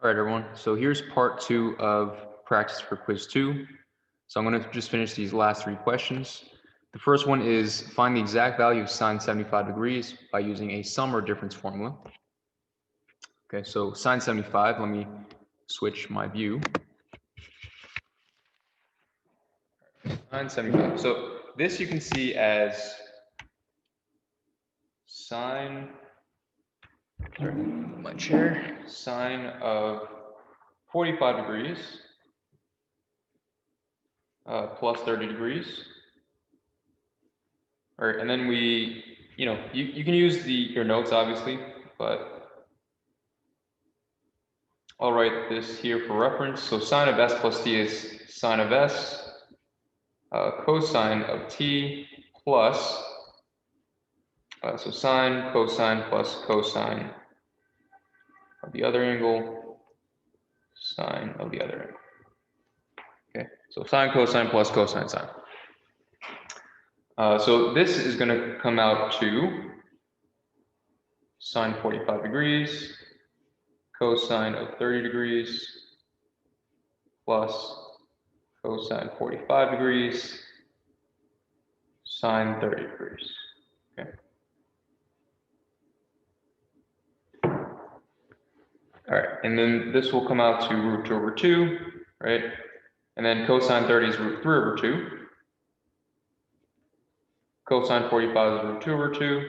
All right, everyone. So here's part 2 of practice for quiz 2. So I'm going to just finish these last 3 questions. The first one is find the exact value of sine 75 degrees by using a sum or difference formula. Okay, so sine 75, let me switch my view. Sine 75. So this you can see as sine, sorry, my chair, sine of 45 degrees plus 30 degrees. All right, and then you can use your notes obviously, but I'll write this here for reference. So sine of s plus t is sine of s, cosine of t plus, so sine, cosine plus cosine of the other angle, sine of the other angle. Okay, so sine, cosine plus cosine, sine. So this is going to come out to sine 45 degrees, cosine of 30 degrees, plus cosine 45 degrees, sine 30 degrees. Okay. All right, and then this will come out to root 2 over 2, right? And then cosine 30 is root 3 over 2. Cosine 45 is root 2 over 2.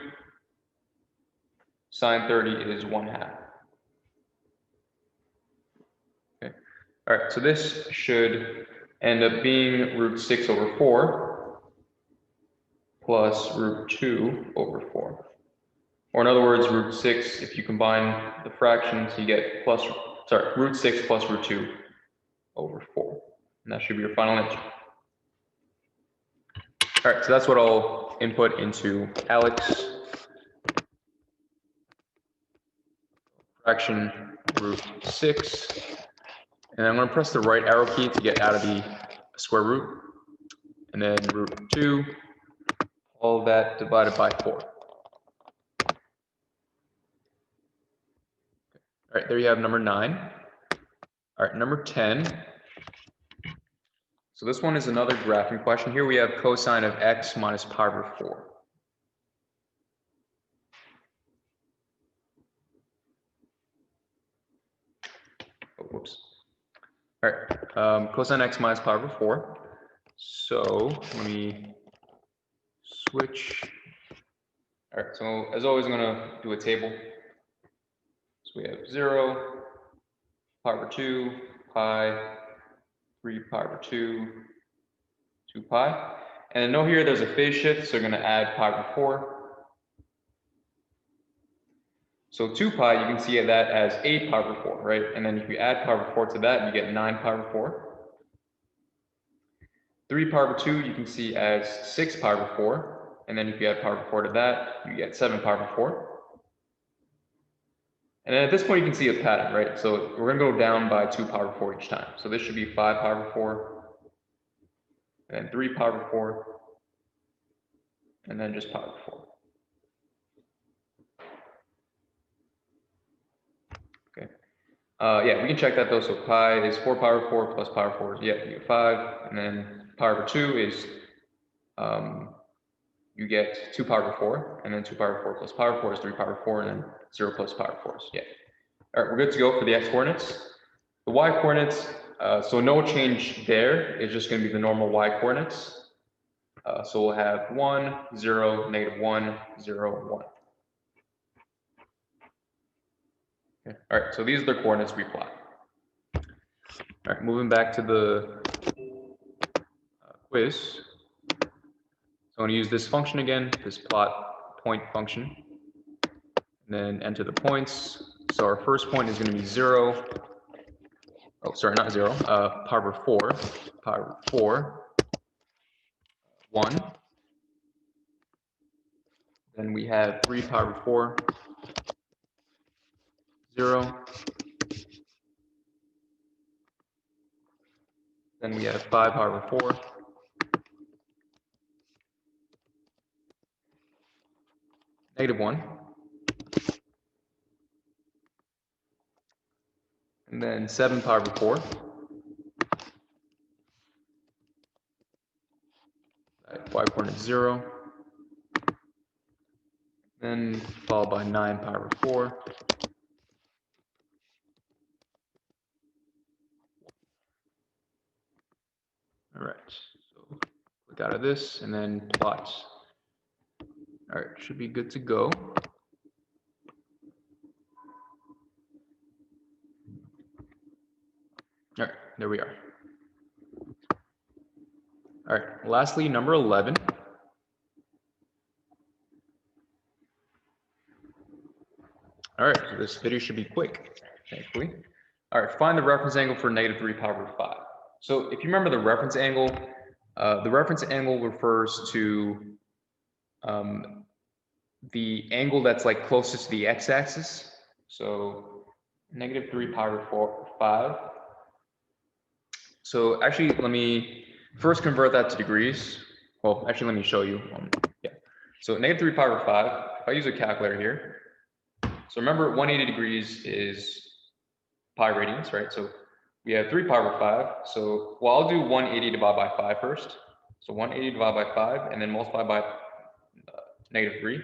Sine 30 is 1/2. Okay. All right, so this should end up being root 6 over 4 plus root 2 over 4. Or in other words, root 6, if you combine the fractions, you get root 6 plus root 2 over 4. And that should be your final answer. All right, so that's what I'll input into Alex. Fraction root 6. And I'm going to press the right arrow key to get out of the square root. And then root 2, all of that divided by 4. All right, there you have number 9. All right, number 10. So this one is another graphing question. Here we have cosine of x minus pi over 4. Oh, whoops. All right, cosine x minus pi over 4. So let me switch. All right, so as always, I'm going to do a table. So we have 0, pi over 2, pi, 3 pi over 2, 2 pi. And then note here there's a phase shift, so you're going to add pi over 4. So 2 pi, you can see that as 8 pi over 4, right? And then if you add pi over 4 to that, you get 9 pi over 4. 3 pi over 2, you can see as 6 pi over 4. And then if you add pi over 4 to that, you get 7 pi over 4. And then at this point, you can see a pattern, right? So we're going to go down by 2 pi over 4 each time. So this should be 5 pi over 4, and then 3 pi over 4, and then just pi over 4. Okay. Yeah, we can check that though. So pi is 4 pi over 4 plus pi over 4 is, yeah, you get 5. And then pi over 2 is, you get 2 pi over 4. And then 2 pi over 4 plus pi over 4 is 3 pi over 4. And then 0 plus pi over 4 is, yeah. All right, we're good to go for the x coordinates. The y coordinates, so no change there. It's just going to be the normal y coordinates. So we'll have 1, 0, negative 1, 0, 1. Okay. All right, so these are the coordinates we plot. All right, moving back to the quiz. So I'm going to use this function again, this plot point function, and then enter the points. So our first point is going to be 0. Oh, sorry, not 0. Pi over 4. Pi over 4. 1. Then we have 3 pi over 4. 0. Then we have 5 pi over 4. Negative 1. And and then 7 pi over 4. Y coordinate 0. Then followed by 9 pi over 4. All right, so click out of this and then plot. All right, should be good to go. All right, there we are. All right, lastly, number 11. All right, so this video should be quick, thankfully. All right, find the reference angle for -3 pi over 5. So if you remember the reference angle refers to the angle that's like closest to the x-axis. So -3 pi over 5. So actually, let me first convert that to degrees. Well, actually, let me show you. Yeah. So -3 pi over 5, if I use a calculator here. So remember, 180 degrees is pi radians, right? So we have 3 pi over 5. So, well, I'll do 180 divided by 5 first. So 180 divided by 5, and then multiply by -3.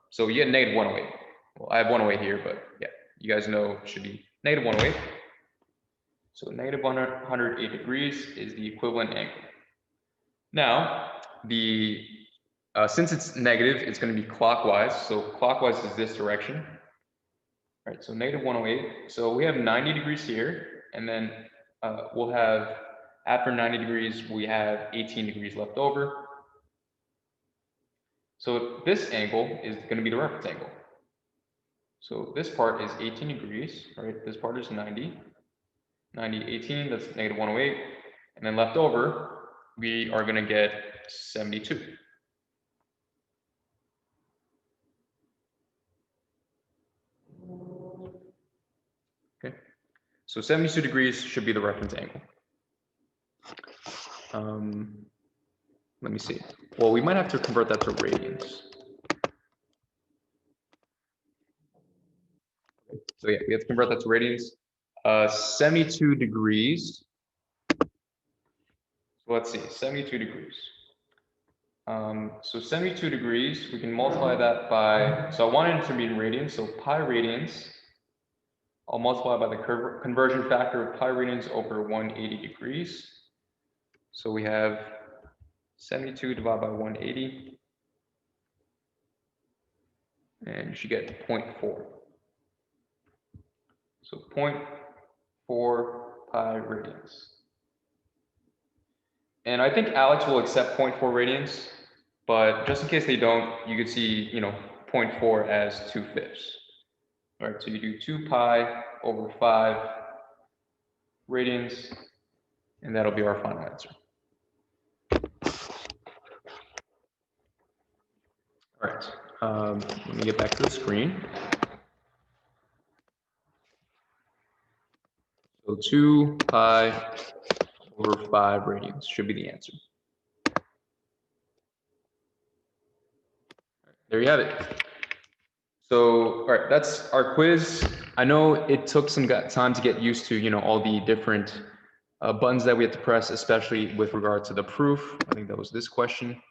So you get -108. Well, I have 108 here, but yeah, you guys know it should be -108. So -108 degrees is the equivalent angle. Now, since it's negative, it's going to be clockwise. So clockwise is this direction. All right, so -108. So we have 90 degrees here, and then we'll have, after 90 degrees, we have 18 degrees left over. So this angle is going to be the reference angle. So this part is 18 degrees, right? This part is 90. 90, 18, that's -108. And then left over, we are going to get 72. Okay, so 72 degrees should be the reference angle. Let me see. Well, we might have to convert that to radians. So yeah, we have to convert that to radians. 72 degrees. So let's see, 72 degrees. So 72 degrees, we can multiply that by, so I wanted it to be in radians, so pi radians. I'll multiply by the conversion factor of pi radians over 180 degrees. So we have 72 divided by 180. And you should get 0.4. So 0.4 pi radians. And I think Alex will accept 0.4 radians, but just in case they don't, you could see, 0.4 as 2/5. All right, so you do 2 pi over 5 radians, and that'll be our final answer. All right, let me get back to the screen. So 2 pi over 5 radians should be the answer. There you have it. So, all right, that's our quiz. I know it took some time to get used to, all the different buttons that we have to press, especially with regard to the proof. I think that was this question,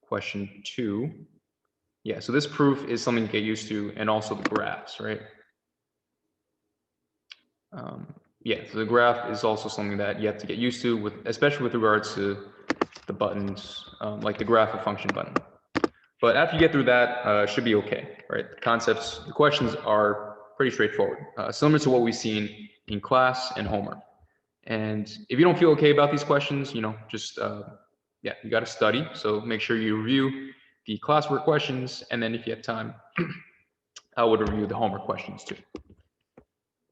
question 2. Yeah, so this proof is something to get used to, and also the graphs, right? Yeah, so the graph is also something that you have to get used to, especially with regards to the buttons, like the graph of function button. But after you get through that, it should be okay, right? The questions are pretty straightforward, similar to what we've seen in class and homework. And if you don't feel okay about these questions, just, yeah, you got to study. So make sure you review the classwork questions. And then if you have time, I would review the homework questions too.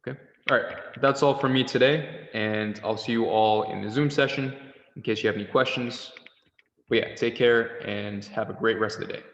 Okay. All right. That's all from me today. And I'll see you all in the Zoom session in case you have any questions. But yeah, take care and have a great rest of the day.